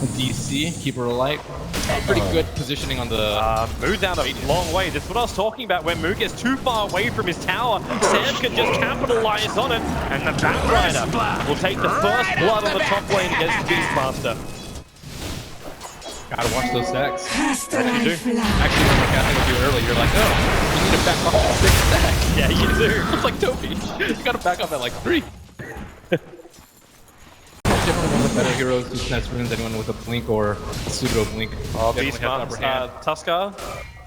DC, keep her alight. Pretty good positioning on the... Moo's out a long way. That's what I was talking about. When Moo gets too far away from his tower, Sam can just capitalize on it, and the Batrider will take the first blood on the top lane against Beastmaster. Gotta watch those stacks. That you do. Actually, when we're casting with you earlier, you're like, oh, you need to back off at 6 stacks. Yeah, you do. It's like Toby. You gotta back off at like 3. Definitely one of the better heroes who sets runes, anyone with a blink or a pseudo blink. Oh, Beastmaster, Tusker.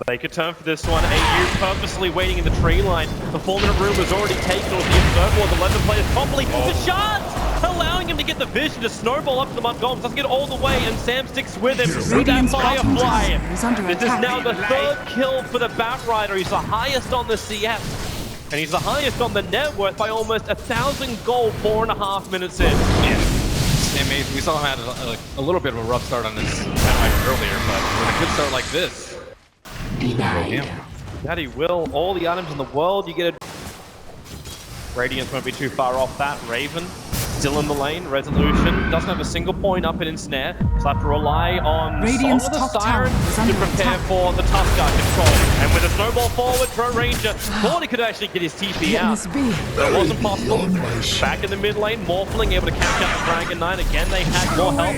They could turn for this one. AU purposely waiting in the tree line. The 4-minute rune was already taken with the Observer, the 11 players properly. The shards allowing him to get the vision to snowball up to the Montgomery. Doesn't get all the way, and Sam sticks with him with that Firefly. This is now the 3rd kill for the Batrider. He's the highest on the CS. And he's the highest on the net worth by almost 1,000 gold 4.5 minutes in. Yeah. Amazing. We saw him had a little bit of a rough start on this match earlier, but with a good start like this. That he will. All the items in the world, you get a... Radiance won't be too far off that. Raven, still in the lane. Resolution doesn't have a single point up in Ensnare. So have to rely on Song of the Siren to prepare for the Tusker control. And with a snowball forward, Pro Ranger thought he could actually get his TP out. But it wasn't possible. Back in the mid lane, Morphling able to catch up the Dragon Knight. Again, they had more help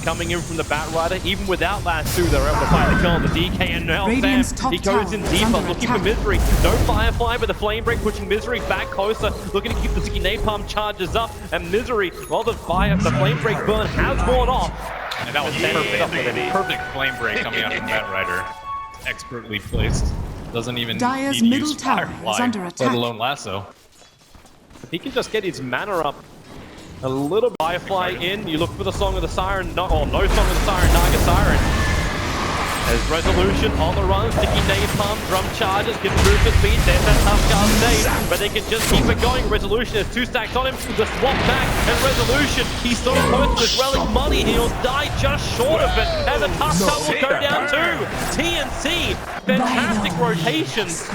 coming in from the Batrider. Even without last 2, they were able to find the kill on the DK. And now Sam, he goes in deeper, looking for Misery. No Firefly, but the Flame Break pushing Misery back closer, looking to keep the sticky Napalm charges up. And Misery, well, the Flame Break burn has worn off. And that was perfect Flame Break coming out from Batrider. Expertly placed. Doesn't even Dire's need to middle use tower Firefly, is under attack. let alone Lasso. If he can just get his mana up a little bit. Firefly in, you look for the Song of the Siren, no Song of the Siren, Naga Siren. There's Resolution on the run, sticky Napalm, drum charges, getting through for speed, there's that Tusker stage, but they can just keep it going. Resolution has 2 stacks on him, the swap back, and Resolution, he's so close to his relic money, he'll die just short of it, and the Tusker will go down too. TNC, fantastic rotations.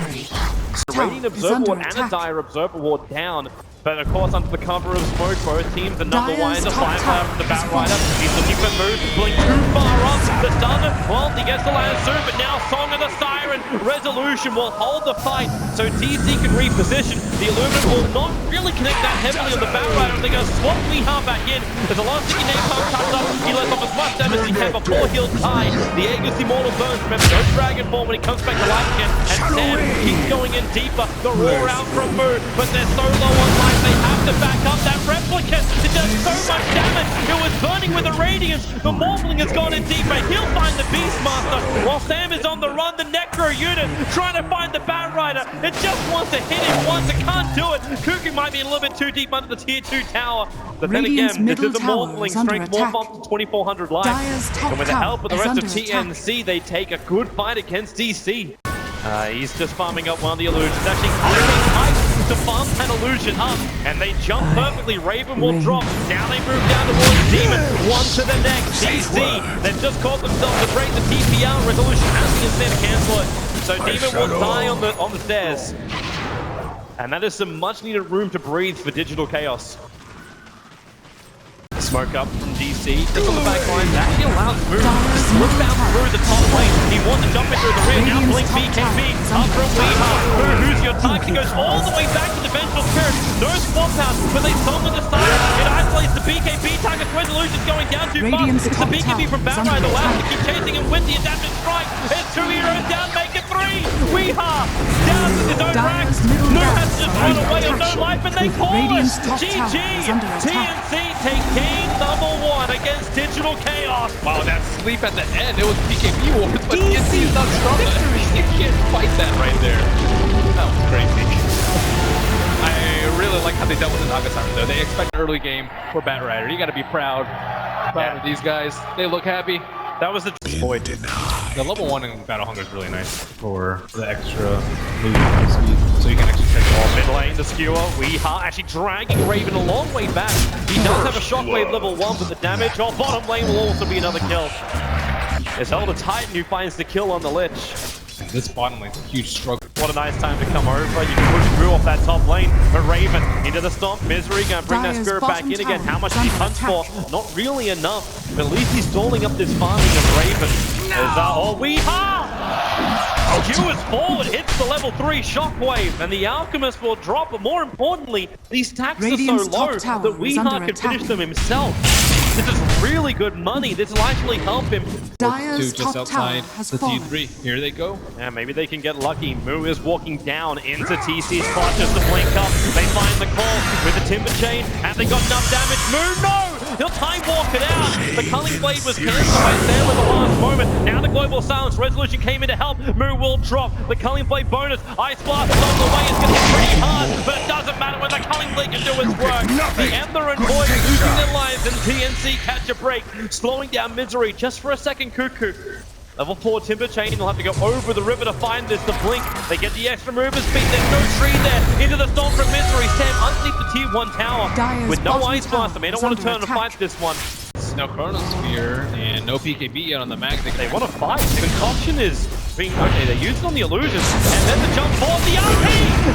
Radiant Observer Ward and a Dire Observer Ward down. But of course, under the cover of smoke, both teams are number one in the Firefly from the Batrider. He's looking for moves, blink too far off. The stun, well, he gets the land soon, but now Song of the Siren. Resolution will hold the fight, so TC can reposition. The Illuminate will not really connect that heavily on the Batrider. They're going to swap Weeha back in. There's a lot of sticky Napalm comes up. He lets off as much damage as he can before he'll die. The Aegis Immortal burns. Remember, no Dragon Form when he comes back to life again. And Sam keeps going in deeper. The roar out from Moon, but they're so low on life. They have to back up that replicant. It does so much damage. It was burning with the Radiance. The Morphling has gone in deeper. He'll find the Beastmaster. While Sam is on the run, the Necro unit trying to find the Batrider. It just wants to hit him once. It can't do it. Cuckoo might be a little bit too deep under the tier 2 tower. But then again, this is a Morphling. Strength morph up to 2,400 life. And with the help of the rest of TNC, they take a good fight against DC. He's just farming up one of the illusions. Actually, to farm that illusion up, and they jump perfectly. Raven will drop. Now they move down towards Demon. One to the next. DC. They've just caught themselves to break the TP out. Resolution has the instead to cancel it. So Demon will die on the stairs. And that is some much needed room to breathe for Digital Chaos. Smoke up from DC, just on the back line, that actually allows Moon to slip down through the top lane. He wants to jump into the rear, now blink BKB, up from Weeha. Who's your target? He goes all the way back to the Vengeful Spirit. No swap out, but they summon the Siren. It isolates the BKB target. Resolution's going down too far. It's the BKB from Batrider allows to keep chasing him with the adaptive strike. There's 2 heroes down, make it 3. Weeha down to his own ranks. Moon has to just run away on no life, and they call it. GG! TNC take game number 1 against Digital Chaos. Wow, that sleep at the end, it was PKB wars, but TNC is not strong enough. You can't fight that right there. That was crazy. I really like how they dealt with the Naga Siren though. They expect an early game for Batrider. You gotta be proud of these guys. They look happy. That was the void. The level 1 in Battle Hunger is really nice for the extra movement speed. So you can actually check the wall. Mid lane, the skewer. Weeha actually dragging Raven a long way back. He does have a shockwave level 1, but the damage on bottom lane will also be another kill. It's Elder Titan who finds the kill on the Lich. This bottom lane's a huge struggle. what a nice time to come over. You can push through off that top lane. But Raven into the stomp. Misery gonna bring that spirit back in again. How much did he punch for? Not really enough. But at least he's stalling up this farming of Raven. Skewers forward, hits the level 3 shockwave, and the Alchemist will drop, but more importantly, these stacks are so low that Weehaw can finish them himself. This is really good money. This will actually help him. Dyer's just outside the T3. Here they go. Yeah, maybe they can get lucky. Moo is walking down into TC's clutches to blink up. They find the call with the Timber Chain, and they got enough damage. Moo, no! He'll time walk it out. The Culling Blade was cancelled by Sam at the last moment. Now the Global Silence Resolution came in to help. Moo will drop. The Culling Blade bonus. Ice Blast along the way is going to hit pretty hard, but it doesn't matter when the Culling Blade can do its work. The Ember and Void losing their lives, and TNC catch a break, slowing down Misery just for a second. Cuckoo. Level 4 Timber Chain will have to go over the river to find this. The blink. They get the extra movement speed. There's no tree there. Into the storm from Misery. Sam underneath the tier 1 tower. Dyer's with no Ice Blast. They don't want to turn and fight this one. No Chronosphere and no PKB yet on the mag. They want to fight. The concoction is being okay. They use it on the illusions. And then the jump forward. The RP!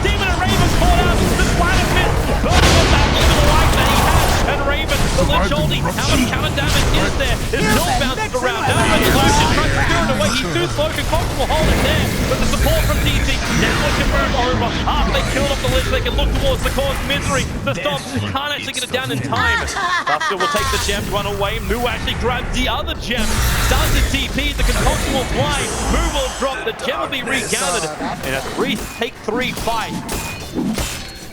Demon and Raven caught out. The Splatter Fist. Burning was back into the light that he had. And Raven, the Lich Holding. How much counter damage is there? It's not bouncing around. Now Resolution tries to steer it away. He's too slow. Concoction will hold it there. But the support from DC now it can move over. After they killed off the Lich, they can look towards the cause. Misery. The Stomp can't actually get it down in time. Buster will take the gem, run away. Moo actually grabs the other gem. Starts to TP. The concoction will fly. Moo will drop. The gem will be regathered. In a 3-take-3 fight.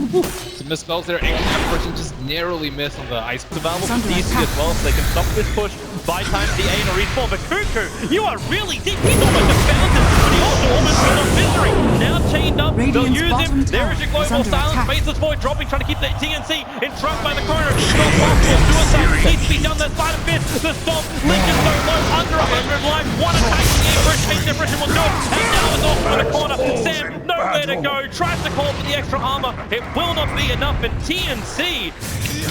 Some misspells there. Person just narrowly missed on the ice. It's available for DC as well, so they can stop this push. Buy time to the A to respawn. But Cuckoo, you are really deep. He's almost a fountain, but he also almost went on Misery. Now chained up. They'll use him. There is your Global Silence. Faceless Void dropping, trying to keep the TNC in trunk by the corner. Not possible. Suicide needs to be done. That side of Fist. The Stomp. Link is so low. Under 100 life. One attack in the ambush. Chain Depression will do it. And now it's off for the corner. Sam, nowhere to go. Tries to call for the extra armor. It will not be enough. And TNC,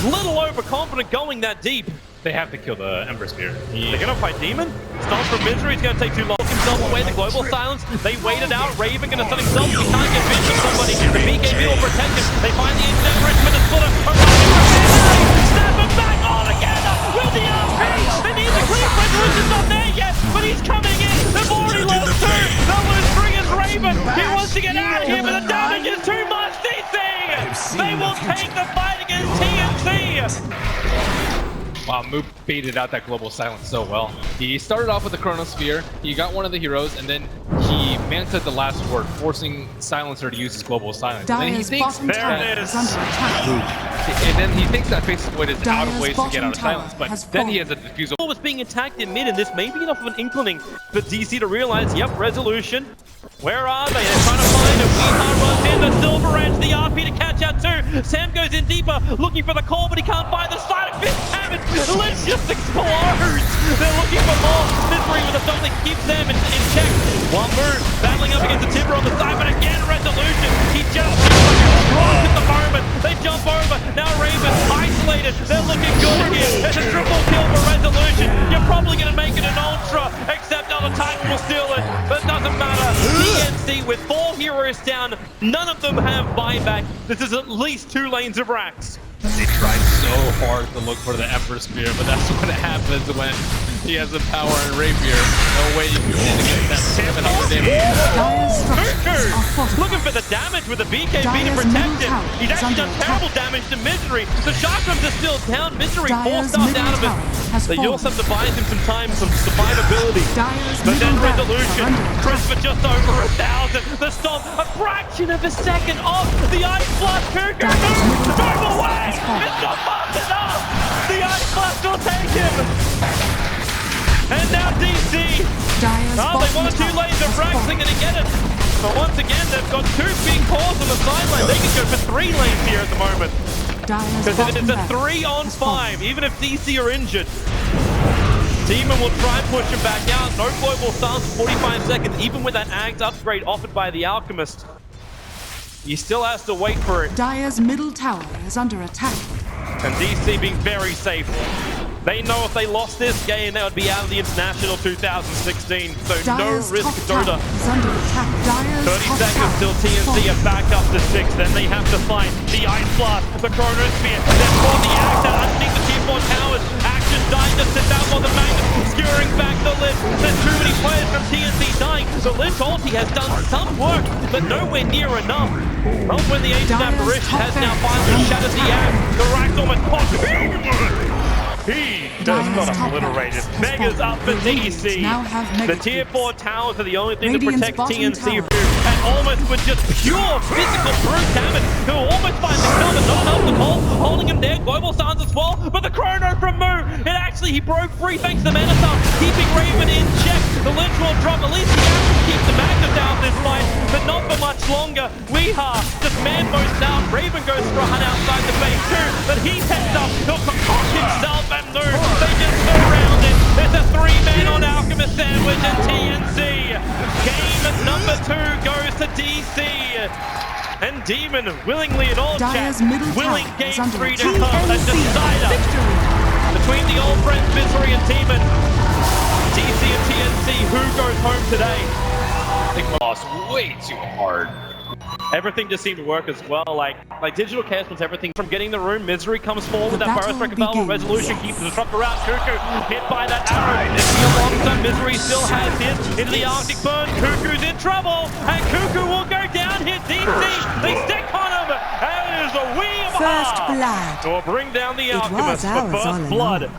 little overconfident going that deep. They have to kill the Ember Spear. They're going to fight Demon. Stomp from Misery is going to take too long. Himself away, the Global Silence. They waited out. Raven going to stun himself. He can't get vision of somebody. The BKB will protect him. They find the Internet Bridge with the splitter. Snap him back all together with the RP. They need the clean. Resolution's not there yet, but he's coming in. They've already lost 2. They'll lose 3 as Raven. He wants to get out of here, but the damage is too much. DC! They will take the fight against TNC. Wow, Moop baited out that Global Silence so well. He started off with the Chronosphere, he got one of the heroes, and then he mantled the last word, forcing Silencer to use his Global Silence. And then he thinks that Faceless Void is out of ways to get out of silence, but then he has a defusal. Was being attacked in mid, and this may be enough of an inkling for DC to realize, yep, Resolution. Where are they? They're trying to find it. Weehaw runs in, the Silver Edge, the RP to catch out too. Sam goes in deeper, looking for the call, but he can't find the side of Fist. Let's just explodes. They're looking for more. Misery with a something keeps them in check. One move, battling up against the Timber on the side, but again, Resolution. He just drops at the moment. They jump over. Now Raven isolated. They're looking good here. It's a triple kill for Resolution. You're probably going to make it an Ultra, except other Titan will steal it. But it doesn't matter. TNC with 4 heroes down. None of them have buyback. This is at least 2 lanes of racks. They tried so hard to look for the Ember Spear, but that's what happens when he has the power and Rapier. No way you can win against that 700 damage. Looking for the damage with the BKB to protect him. He's actually done terrible damage to Misery. The chakrams are still down. Misery 4-stars out of it. They also have to buy him some time, some survivability. But then Resolution, Christopher just over 1,000. The Stomp, a fraction of a second off. The Ice Blast, Kuku, move away! It's not fast enough! The Ice Blast will take him! And now DC! Oh, they want 2 lanes of racks, they're gonna get it! But once again, they've got 2 big cores on the sideline. They can go for 3 lanes here at the moment. Because it's a 3-on-5, even if DC are injured. Demon will try and push him back out. No Global Silence for 45 seconds, even with that Ags upgrade offered by the Alchemist. He still has to wait for it. Dire's middle tower is under attack. And DC being very safe. They know if they lost this game, they would be out of the International 2016. So Dyer's no risk top Dota. tower is under attack. Dyer's 30 top seconds tower till is TNC falling. are back up to 6. Then they have to fight the Ice Blast, the Chronosphere. Then for the Axe out underneath the Tier 4 towers. Action dying to sit down while the Magnus skewering back the Lich. There's too many players from TNC dying. The Lich ulti has done some work, but nowhere near enough. Well, when the Ancient Dyer's Apparition top has now barracks finally is shattered the under Axe. The Rax almost popped. He just Dyer's got top obliterated. barracks has Mega's fallen. up for The Radiants DC. now have The mega Tier creeps. 4 towers are the only thing Radiant's to protect bottom TNC tower. and almost with just pure physical brute damage. He'll almost find the kill, but not enough to hold, holding him there. Global Stance as well, but the Chrono from Moo, and actually he broke free thanks to the Mana Stone, keeping Raven in check. The Lich will drop, at least he has to keep the Magnus out this fight, but not for much longer. Weeha just man most down. Raven goes for a hunt outside the base too, but he's heads up. He'll concoct himself and Moo. They just surround it. There's a 3-man on Alchemist Sandwich and TNC. Game number 2 goes to DC. And Demon willingly in all Dyer's chat, middle willing tower game is under 3 to attack. come. A TNC decider victory. between the old friends Misery and Demon. DC and TNC, who goes home today? I think we lost way too hard. Everything just seemed to work as well. Like Digital Chaos wants everything from getting the room. Misery comes forward with The that battle Burst Rebel. begins. Resolution keeps the disruptor out. Cuckoo hit by that arrow. This is alongside Misery still has his into the Arctic Burn. Cuckoo's in trouble, and Cuckoo will go down. Hit DC. They stick on him. And it is a wee First blood. will bring down the It was Alchemist for ours all first along. blood.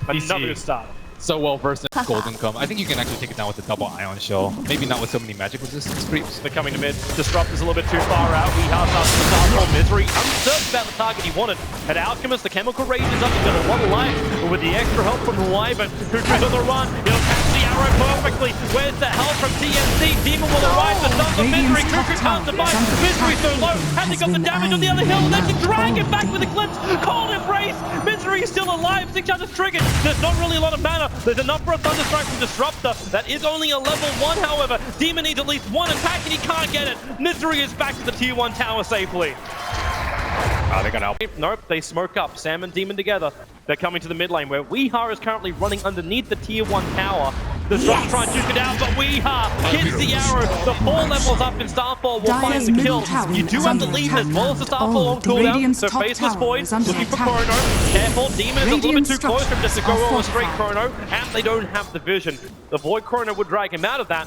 Another good start. So well versed in Golden Come. I think you can actually take it down with the double Ion Shell. Maybe not with so many magic resistance creeps. They're coming to mid. Disrupt is a little bit too far out. We have us the Starfall Misery. Uncertain about the target he wanted. At Alchemist, the Chemical Rage is up. He's got a lot of life. But with the extra help from Wyvern, Cuckoo's on the run. He'll catch the arrow perfectly. Where's the help from TNC? Demon will arrive. The stun of Misery. Cuckoo can't survive. Misery so low. Has he got the damage on the other hill? They can drag him back with a glimpse. Cold Embrace. Misery is still alive. 6 charges triggered. There's not really a lot of mana. There's enough for a Thunderstrike from Disruptor. That is only a level 1, however. Demon needs at least one attack and he can't get it. Misery is back to the Tier 1 tower safely. They got help. Nope, they smoke up. Sam and Demon together. They're coming to the mid lane where Weeha is currently running underneath the Tier 1 tower. Disrupt trying to duke it out, but Weeha hits the arrow. The 4 levels up in Starfall will Dyer's find the middle kill. tower You do is have the under lead attack as well as the now. Starfall Oh, on the cooldown. Radiant's So top Faceless tower Void is under looking for attack. Chrono. Careful, Demon is a little bit too Radiant's close for him just to go structures on are a straight fortified. Chrono, and they don't have the vision. The Void Chrono would drag him out of that.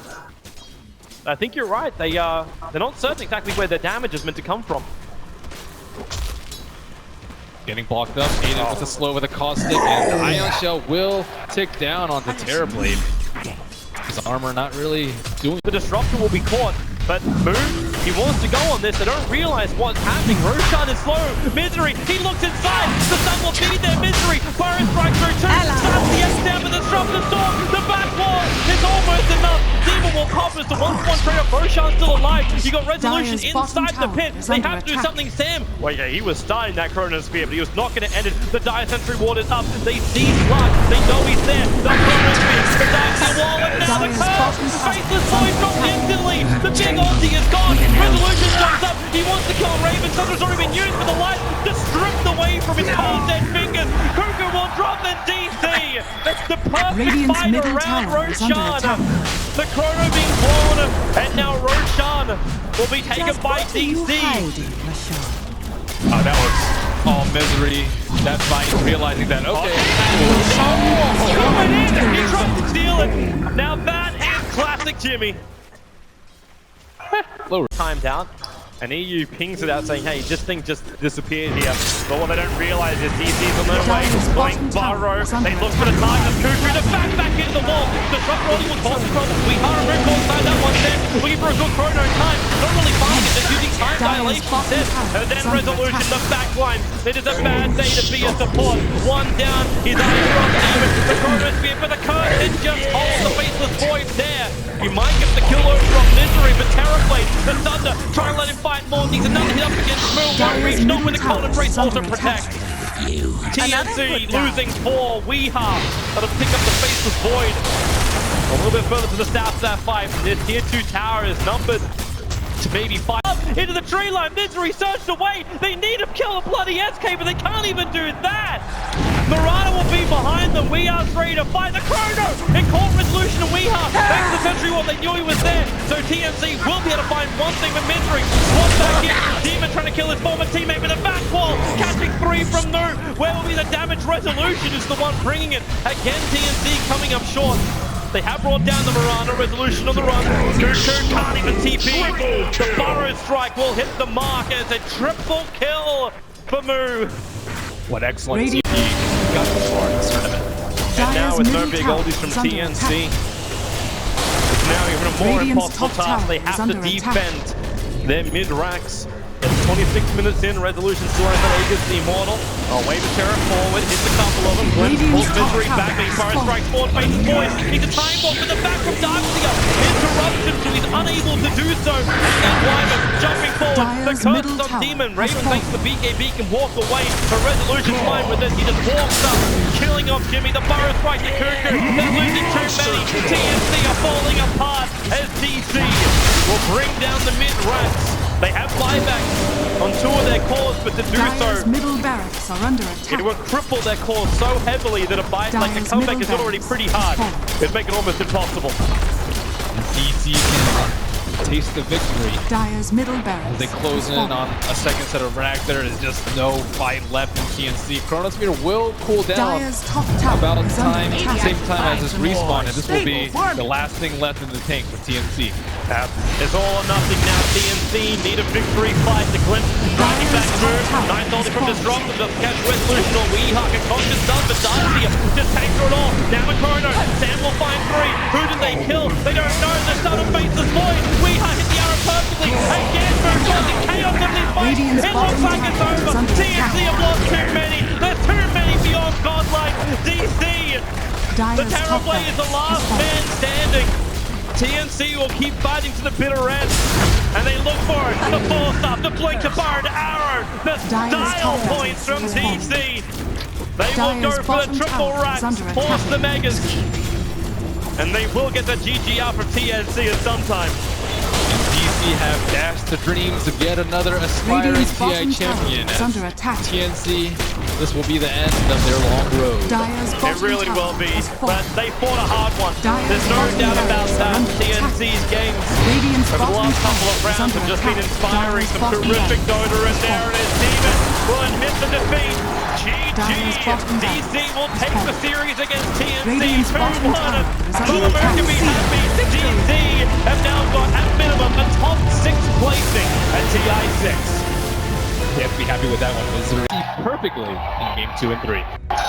I think you're right. They're not certain exactly where their damage is meant to come from. Getting blocked up, Aiden with a slow with a caustic, and the Ion Shell will tick down onto Terrorblade. His armor not really doing. The Disruptor will be caught, but Moo, he wants to go on this. They don't realize what's happening. Roshan is slow. Misery, he looks inside. The sun will feed their Misery. Fire Strike through 2. Starts the X down, but the Disruptor storm. The back wall is almost enough. Demon will pop as the 1-1 trade up. Roshan's still alive. You got Resolution Dyer's bottom inside the tower pit. is They under have to do attack. something, Sam. Well, yeah, he was starting that Chronosphere, but he was not going to end it. The Dire Sentry Ward is up. They see Slug. They know he's there. The Chronosphere, the Dynasty Wall, and now the Dyer's curve. bottom tower Faceless is Void under dropped attack. instantly. The big ulti is gone. Resolution jumps up. He wants to kill Raven. Thunder's already been used for the light. Just stripped away from his cold dead fingers. Cuckoo will drop the DC. The perfect Radiant's fight middle around tower is under Roshan. attack. The Chrono being blown, and now Roshan will be taken Just by what are you DC. hiding, Roshan? Oh, that was all Misery. That fight, realizing that, okay. Coming in, he tried to steal it. Now that is classic Jimmy. Lower. Timed out. And EU pings it out saying, hey, this thing just disappeared here. But what they don't realize is DC's on their way. Dyer's Blank bottom tower Burrow. is under They look for the target. Cuckoo to back into the wall. The drop rolling will cause trouble. We are a move inside that one there. Looking for a good Chrono time. Not really finding it. Just using time dilation instead. And then Resolution, the back line. It is a bad day to be a support. One down. His eyes are on Demon. The Chronosphere for the curse. It just holds the Faceless Void there. You might get the kill over on Misery, but Terrorblade, the Thunder, trying to let him fight more. Needs another hit up against Moo. One reach, not with the Cold Embrace also protect. TNC losing 4. Weeha that'll pick up the Faceless Void. A little bit further to the south of that fight. This Tier 2 tower is numbered to maybe 5. Up into the tree line. Misery searched away. They need to kill a bloody SK, but they can't even do that. Murata will be behind them. Weeha's ready to fight the Chrono. It caught Resolution and Weeha. Thanks to Sentry Wall, they knew he was there. So TNC will be able to find one thing with Misery. Swap back in. Demon trying to kill his former teammate with a back wall. Catching 3 from Nu. Where will be the damage? Resolution is the one bringing it. Again, TNC coming up short. They have brought down the Murata. Resolution on the run. Kuku can't even TP. The Burrow strike will hit the mark as a triple kill for Mu. What excellent Radiant- TP got this far in this tournament. And now Dire's with no middle big tower oldies from is under TNC, attack. it's now even a more Radiant's impossible top task. tower They is have to under attack. defend their mid-racks. It's 26 minutes in, Resolution still has an Aegis, the Immortal. Oh, wave a terror forward, hits a couple of them. Glimpse pulls Radiant's top Misery tower back, but he is fire falling. strikes forward, faces boys. He's a time bomb with the back from Darkseer. Interruption, so he's unable to do so. And Wyman jumping forward. The Dire's curse middle on tower Demon. has Raven fallen. thinks the BKB can walk away. But Resolution's fine with it. He just walks up, killing off Jimmy. The Burrow strike to Kuku. They're losing too many. TNC are falling apart as DC will bring down the mid-racks. They have buybacks on 2 of their cores, but to do Dire's so, middle barracks are under attack. it will cripple their cores so heavily that a Dire's comeback is middle already barracks pretty is hard. falling. It'd make it almost impossible. DC can taste the victory. Dire's middle barracks They close is in falling. on a second set of rack. There is just no fight left in TNC. Chronosphere will cool down Dire's top tower about is under time, attack. same time as this respawn, and this will be the last thing left in the tank for TNC. It's all or nothing now. TNC need a victory fight. The Glimpse driving back through. Ninth only from Disruptor. Doesn't catch Resolution or Weehawk. And Conscious does, but Darkseer just takes her it all. Now Chrono. Sam will find 3. Who did they kill? They don't know. They're starting to face this void. Weehawk hit the arrow perfectly. Again, Moon causing chaos in this fight. Radiant's It looks bottom like it's tower is over. under TNC attack. have lost too many. There's too many beyond godlike. DC. The Dire's top Terrorblade is the barracks last has fallen. man standing. TNC will keep fighting to the bitter end. And they look for it. The force up, the blink, the bar, the arrow. The Dire's style top points barracks from has DC. They will go Dire's for the bottom triple tower is racks, under force attack. the megas. And they will get the GG out from TNC at some time. DC have dashed the dreams of yet another aspiring Radiant's TI bottom champion. tower is under attack. TNC, this will be the end of their long road. Dire's It bottom really tower will be, has but fallen. they fought a hard one. Dire's There's no bottom doubt about barracks are that. under attack. TNC's games Radiant's over the bottom last couple of tower is rounds under have just been attack. inspiring. Dire's Some bottom terrific barracks Dota, and is there fallen. it is. Demon will admit the defeat. Dire's GG. bottom DC barracks will is take the fallen. series against TNC. Radiant's 2-1. bottom tower is under Boomer attack. can be happy. DC have now got at minimum a top 6 placing at TI6. You have to be happy with that one. Misery perfectly in game 2 and 3.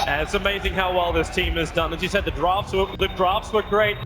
And it's amazing how well this team has done. As you said, the drafts were great.